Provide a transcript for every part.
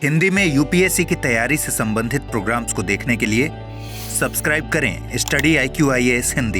हिंदी में यूपीएससी की तैयारी से संबंधित प्रोग्राम्स को देखने के लिए सब्सक्राइब करें स्टडी IQ-IAS हिंदी।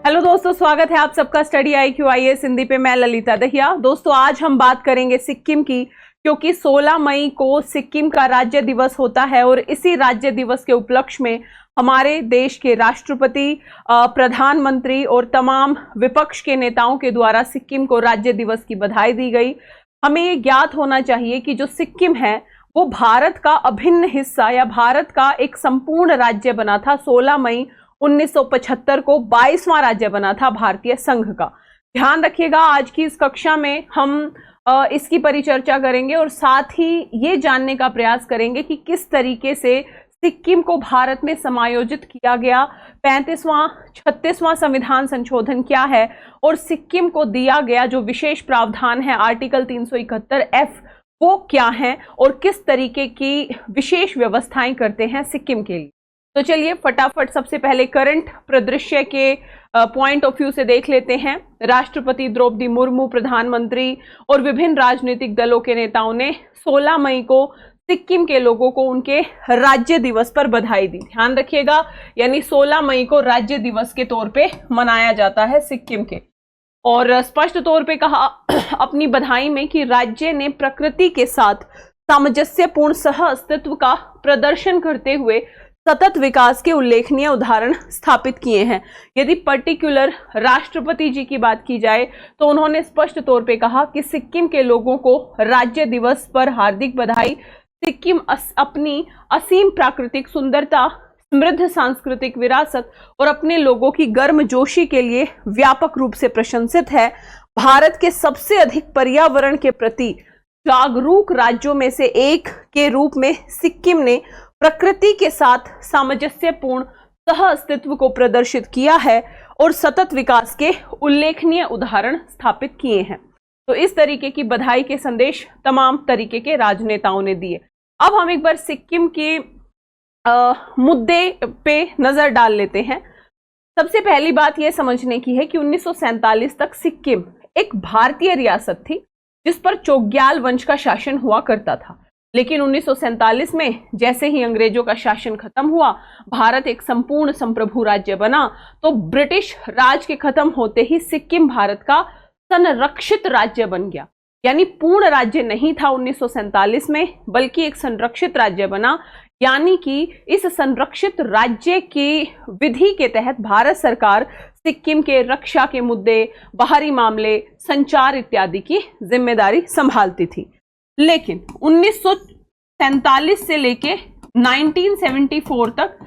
हेलो दोस्तों, स्वागत है आप सबका स्टडी IQ-IAS हिंदी पे। मैं ललिता दहिया। दोस्तों, आज हम बात करेंगे सिक्किम की, क्योंकि 16 मई को सिक्किम का राज्य दिवस होता है और इसी राज्य दिवस के उपलक्ष्य में हमारे देश के राष्ट्रपति, प्रधानमंत्री और तमाम विपक्ष के नेताओं के द्वारा सिक्किम को राज्य दिवस की बधाई दी गई। हमें ये ज्ञात होना चाहिए कि जो सिक्किम है वो भारत का अभिन्न हिस्सा या भारत का एक संपूर्ण राज्य बना था। 16 मई 1975 को 22वां राज्य बना था भारतीय संघ का। ध्यान रखिएगा, आज की इस कक्षा में हम इसकी परिचर्चा करेंगे और साथ ही ये जानने का प्रयास करेंगे कि किस तरीके से सिक्किम को भारत में समायोजित किया गया, 36वां संविधान संशोधन क्या है और सिक्किम को दिया गया जो विशेष प्रावधान है आर्टिकल 371F वो क्या है और किस तरीके की विशेष व्यवस्थाएं करते हैं सिक्किम के लिए। तो चलिए फटाफट सबसे पहले करंट परिदृश्य के पॉइंट ऑफ व्यू से देख लेते हैं। राष्ट्रपति द्रौपदी मुर्मू, प्रधानमंत्री और विभिन्न राजनीतिक दलों के नेताओं ने 16 मई को सिक्किम के लोगों को उनके राज्य दिवस पर बधाई दी। ध्यान रखिएगा, यानी 16 मई को राज्य दिवस के तौर पे मनाया जाता है सिक्किम के। और स्पष्ट तौर पे कहा अपनी बधाई में कि राज्य ने प्रकृति के साथ सामंजस्यपूर्ण सह अस्तित्व का प्रदर्शन करते हुए सतत विकास के उल्लेखनीय उदाहरण स्थापित किए हैं। यदि पर्टिकुलर राष्ट्रपति जी की बात की जाए तो उन्होंने स्पष्ट तौर पे कहा कि सिक्किम के लोगों को राज्य दिवस पर हार्दिक बधाई। सिक्किम अपनी असीम प्राकृतिक सुंदरता, समृद्ध सांस्कृतिक विरासत और अपने लोगों की गर्मजोशी के लिए व्यापक रूप से प्रशंसित है। भारत के सबसे अधिक पर्यावरण के प्रति जागरूक राज्यों में से एक के रूप में सिक्किम ने प्रकृति के साथ सामंजस्यपूर्ण सह अस्तित्व को प्रदर्शित किया है और सतत विकास के उल्लेखनीय उदाहरण स्थापित किए हैं। तो इस तरीके की बधाई के संदेश तमाम तरीके के राजनेताओं ने दिए। अब हम एक बार सिक्किम के मुद्दे पे नजर डाल लेते हैं। सबसे पहली बात यह समझने की है कि 1947 तक सिक्किम एक भारतीय रियासत थी जिस पर चोग्याल वंश का शासन हुआ करता था। लेकिन 1947 में जैसे ही अंग्रेजों का शासन खत्म हुआ, भारत एक संपूर्ण संप्रभु राज्य बना। तो ब्रिटिश राज के खत्म होते ही सिक्किम भारत का संरक्षित राज्य बन गया, यानी पूर्ण राज्य नहीं था 1947 में, बल्कि एक संरक्षित राज्य बना। यानी कि इस संरक्षित राज्य की विधि के तहत भारत सरकार सिक्किम के रक्षा के मुद्दे, बाहरी मामले, संचार इत्यादि की जिम्मेदारी संभालती थी। लेकिन 1947 से लेके 1974 तक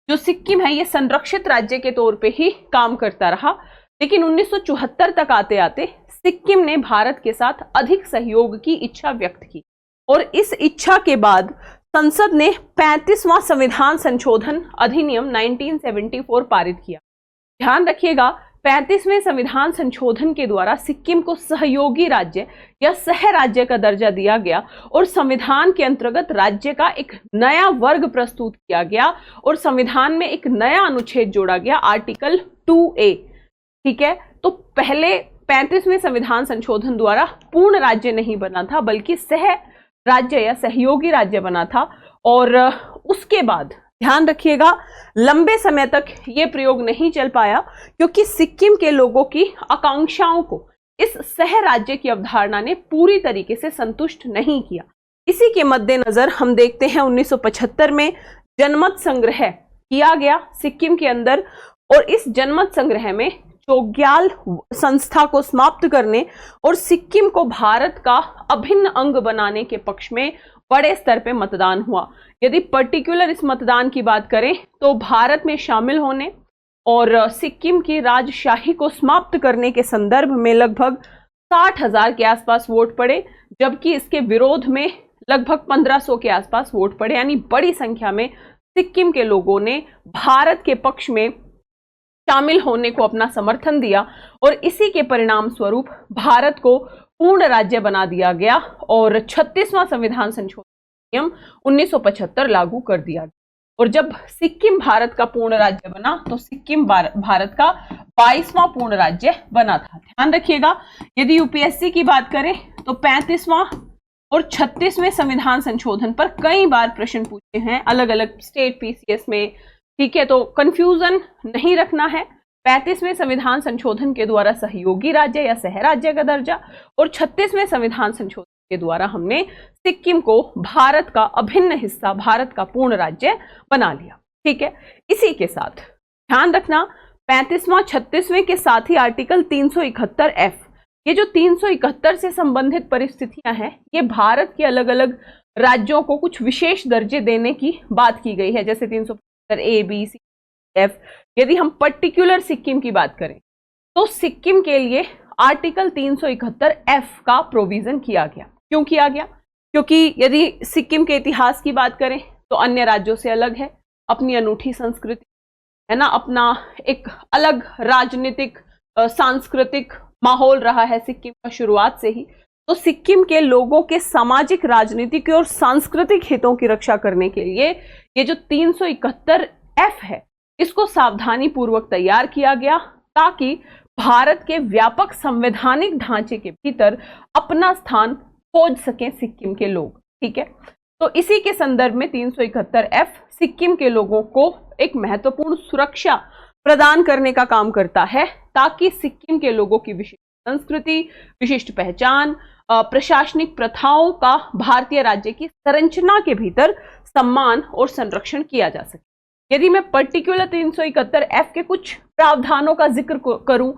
जो सिक्किम है ये संरक्षित राज्य के तौर पे ही काम करता रहा। लेकिन 1974 तक आते आते सिक्किम ने भारत के साथ अधिक सहयोग की इच्छा व्यक्त की और इस इच्छा के बाद संसद ने 35वां संविधान संशोधन अधिनियम 1974 पारित किया। ध्यान रखिएगा, 35वें संविधान संशोधन के द्वारा सिक्किम को सहयोगी राज्य या सह राज्य का दर्जा दिया गया और संविधान के अंतर्गत राज्य का एक नया वर्ग प्रस्तुत किया गया और संविधान में एक नया अनुच्छेद जोड़ा गया, आर्टिकल 2A। ठीक है, तो पहले 35वें संविधान संशोधन द्वारा पूर्ण राज्य नहीं बना था, बल्कि सह राज्य या सहयोगी राज्य बना था। और उसके बाद ध्यान रखिएगा, लंबे समय तक ये प्रयोग नहीं चल पाया क्योंकि सिक्किम के लोगों की आकांक्षाओं को इस सह राज्य की अवधारणा ने पूरी तरीके से संतुष्ट नहीं किया। इसी के मद्देनजर हम देखते हैं 1975 में जनमत संग्रह किया गया सिक्किम के अंदर और इस जनमत संग्रह में चोग्याल संस्था को समाप्त करने और सिक्किम को भारत का अभिन्न अंग बनाने के पक्ष में बड़े स्तर पे मतदान हुआ। यदि पर्टिकुलर इस मतदान की बात करें तो भारत में शामिल होने और सिक्किम की राजशाही को समाप्त करने के संदर्भ में लगभग 60,000 के आसपास वोट पड़े, जबकि इसके विरोध में लगभग 1500 के आसपास वोट पड़े। यानी बड़ी संख्या में सिक्किम के लोगों ने भारत के पक्ष में शामिल होने को अपना समर्थन दिया और इसी के परिणाम स्वरूप भारत को पूर्ण राज्य बना दिया गया और 36वां संविधान संशोधन अधिनियम 1975 लागू कर दिया गया। और जब सिक्किम भारत का पूर्ण राज्य बना तो सिक्किम भारत का 22वां पूर्ण राज्य बना था। ध्यान रखिएगा, यदि यूपीएससी की बात करें तो 35वां और 36वें संविधान संशोधन पर कई बार प्रश्न पूछे हैं अलग अलग स्टेट पीसीएस में, ठीक है, तो कंफ्यूजन नहीं रखना है। 35वें संविधान संशोधन के द्वारा सहयोगी राज्य या सह राज्य का दर्जा, और 36वें संविधान संशोधन के द्वारा हमने सिक्किम को भारत का अभिन्न हिस्सा, भारत का पूर्ण राज्य बना लिया, ठीक है। इसी के साथ ध्यान रखना 35वां 36वें के साथ ही आर्टिकल 371F, ये जो 371 से संबंधित परिस्थितियां हैं, ये भारत के अलग अलग राज्यों को कुछ विशेष दर्जे देने की बात की गई है, जैसे 375A, B, C, F। यदि हम पर्टिकुलर सिक्किम की बात करें तो सिक्किम के लिए आर्टिकल 371F का प्रोविजन किया गया। क्यों किया गया? क्योंकि यदि सिक्किम के इतिहास की बात करें तो अन्य राज्यों से अलग है, अपनी अनूठी संस्कृति है ना, अपना एक अलग राजनीतिक सांस्कृतिक माहौल रहा है सिक्किम का शुरुआत से ही। तो सिक्किम के लोगों के सामाजिक, राजनीतिक और सांस्कृतिक हितों की रक्षा करने के लिए ये जो 371F है, इसको सावधानी पूर्वक तैयार किया गया ताकि भारत के व्यापक संवैधानिक ढांचे के भीतर अपना स्थान खोज सकें सिक्किम के लोग, ठीक है। तो इसी के संदर्भ में 371F सिक्किम के लोगों को एक महत्वपूर्ण सुरक्षा प्रदान करने का काम करता है ताकि सिक्किम के लोगों की विशिष्ट संस्कृति, विशिष्ट पहचान, प्रशासनिक प्रथाओं का भारतीय राज्य की संरचना के भीतर सम्मान और संरक्षण किया जा सके। यदि मैं पर्टिकुलर 371F के कुछ प्रावधानों का जिक्र करूं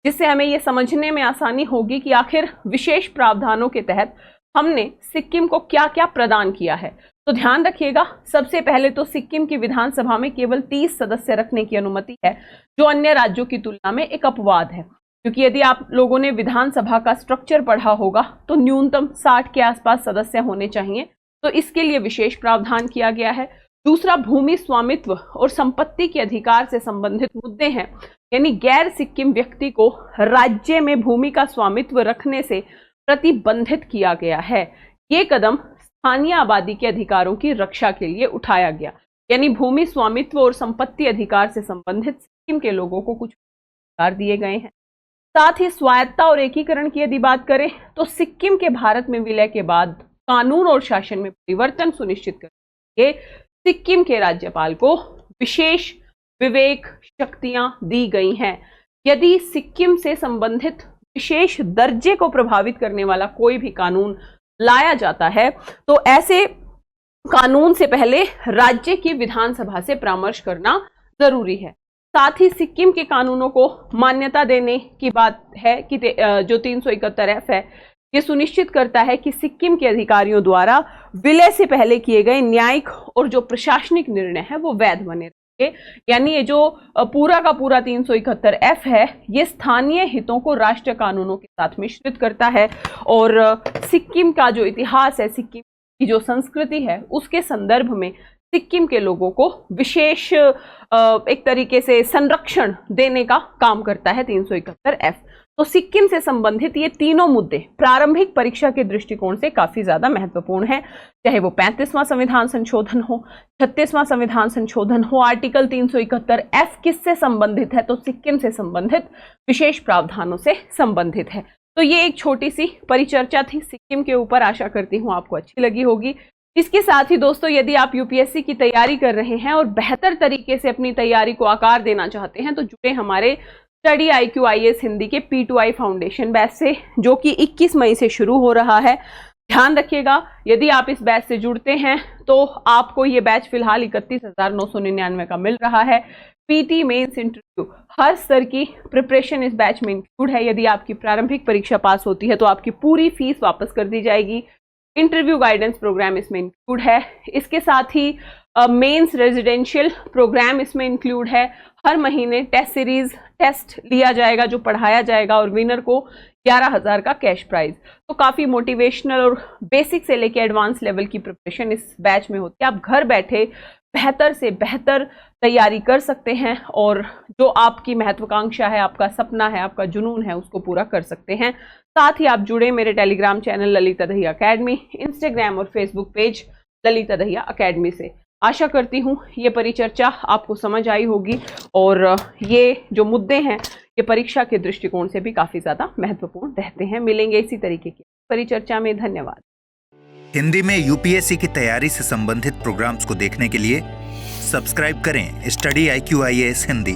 जिससे हमें यह समझने में आसानी होगी कि आखिर विशेष प्रावधानों के तहत हमने सिक्किम को क्या क्या प्रदान किया है, तो ध्यान रखिएगा। सबसे पहले तो सिक्किम की विधानसभा में केवल 30 सदस्य रखने की अनुमति है, जो अन्य राज्यों की तुलना में एक अपवाद है, क्योंकि यदि आप लोगों ने विधानसभा का स्ट्रक्चर पढ़ा होगा तो न्यूनतम 60 के आसपास सदस्य होने चाहिए, तो इसके लिए विशेष प्रावधान किया गया है। दूसरा, भूमि स्वामित्व और संपत्ति के अधिकार से संबंधित मुद्दे हैं, यानी गैर सिक्किम व्यक्ति को राज्य में भूमि का स्वामित्व रखने से प्रतिबंधित किया गया है। ये कदम स्थानीय आबादी के अधिकारों की रक्षा के लिए उठाया गया, यानी भूमि स्वामित्व और संपत्ति अधिकार से संबंधित सिक्किम के लोगों को कुछ अधिकार दिए गए हैं। साथ ही स्वायत्ता और एकीकरण की यदि बात करें तो सिक्किम के भारत में विलय के बाद कानून और शासन में परिवर्तन सुनिश्चित करने के लिए सिक्किम के राज्यपाल को विशेष विवेक शक्तियां दी गई हैं। यदि सिक्किम से संबंधित विशेष दर्जे को प्रभावित करने वाला कोई भी कानून लाया जाता है तो ऐसे कानून से पहले राज्य की विधानसभा से परामर्श करना जरूरी है। साथ ही सिक्किम के कानूनों को मान्यता देने की बात है कि जो 371F है, ये सुनिश्चित करता है कि सिक्किम के अधिकारियों द्वारा विलय से पहले किए गए न्यायिक और जो प्रशासनिक निर्णय है वो वैध बने रहेंगे। यानी ये जो पूरा का पूरा 371F है, ये स्थानीय हितों को राष्ट्रीय कानूनों के साथ मिश्रित करता है और सिक्किम का जो इतिहास है, सिक्किम की जो संस्कृति है, उसके संदर्भ में सिक्किम के लोगों को विशेष एक तरीके से संरक्षण देने का काम करता है 371F। तो सिक्किम से संबंधित ये तीनों मुद्दे प्रारंभिक परीक्षा के दृष्टिकोण से काफी ज्यादा महत्वपूर्ण है, चाहे वो 35वां संविधान संशोधन हो, 36वां संविधान संशोधन हो। आर्टिकल 371F किससे संबंधित है? तो सिक्किम से संबंधित विशेष प्रावधानों से संबंधित है। तो ये एक छोटी सी परिचर्चा थी सिक्किम के ऊपर, आशा करती हूँ आपको अच्छी लगी होगी। इसके साथ ही दोस्तों, यदि आप यूपीएससी की तैयारी कर रहे हैं और बेहतर तरीके से अपनी तैयारी को आकार देना चाहते हैं तो जुड़े हमारे स्टडी IQ IAS हिंदी के P2I फाउंडेशन बैच से, जो कि 21 मई से शुरू हो रहा है। ध्यान रखिएगा, यदि आप इस बैच से जुड़ते हैं तो आपको ये बैच फिलहाल 31,999 का मिल रहा है। PT मेंस इंटरव्यू हर स्तर की प्रिपरेशन इस बैच में इंक्लूड है। यदि आपकी प्रारंभिक परीक्षा पास होती है तो आपकी पूरी फीस वापस कर दी जाएगी। इंटरव्यू गाइडेंस प्रोग्राम इसमें इंक्लूड है। इसके साथ ही मेंस रेजिडेंशियल प्रोग्राम इसमें इंक्लूड है। हर महीने टेस्ट सीरीज टेस्ट लिया जाएगा जो पढ़ाया जाएगा और विनर को 11,000 का कैश प्राइज। तो काफ़ी मोटिवेशनल और बेसिक से लेके एडवांस लेवल की प्रिपरेशन इस बैच में होती है। आप घर बैठे बेहतर से बेहतर तैयारी कर सकते हैं और जो आपकी महत्वाकांक्षा है, आपका सपना है, आपका जुनून है, उसको पूरा कर सकते हैं। साथ ही आप जुड़े मेरे Telegram channel Lalita Dahiya academy, Instagram और Facebook page Lalita Dahiya academy से। आशा करती हूँ ये परिचर्चा आपको समझ आई होगी और ये जो मुद्दे हैं ये परीक्षा के दृष्टिकोण से भी काफ़ी ज़्यादा महत्वपूर्ण रहते हैं। मिलेंगे इसी तरीके की परिचर्चा में। धन्यवाद। हिंदी में यूपीएससी की तैयारी से संबंधित प्रोग्राम्स को देखने के लिए सब्सक्राइब करें स्टडी IQ IAS हिंदी।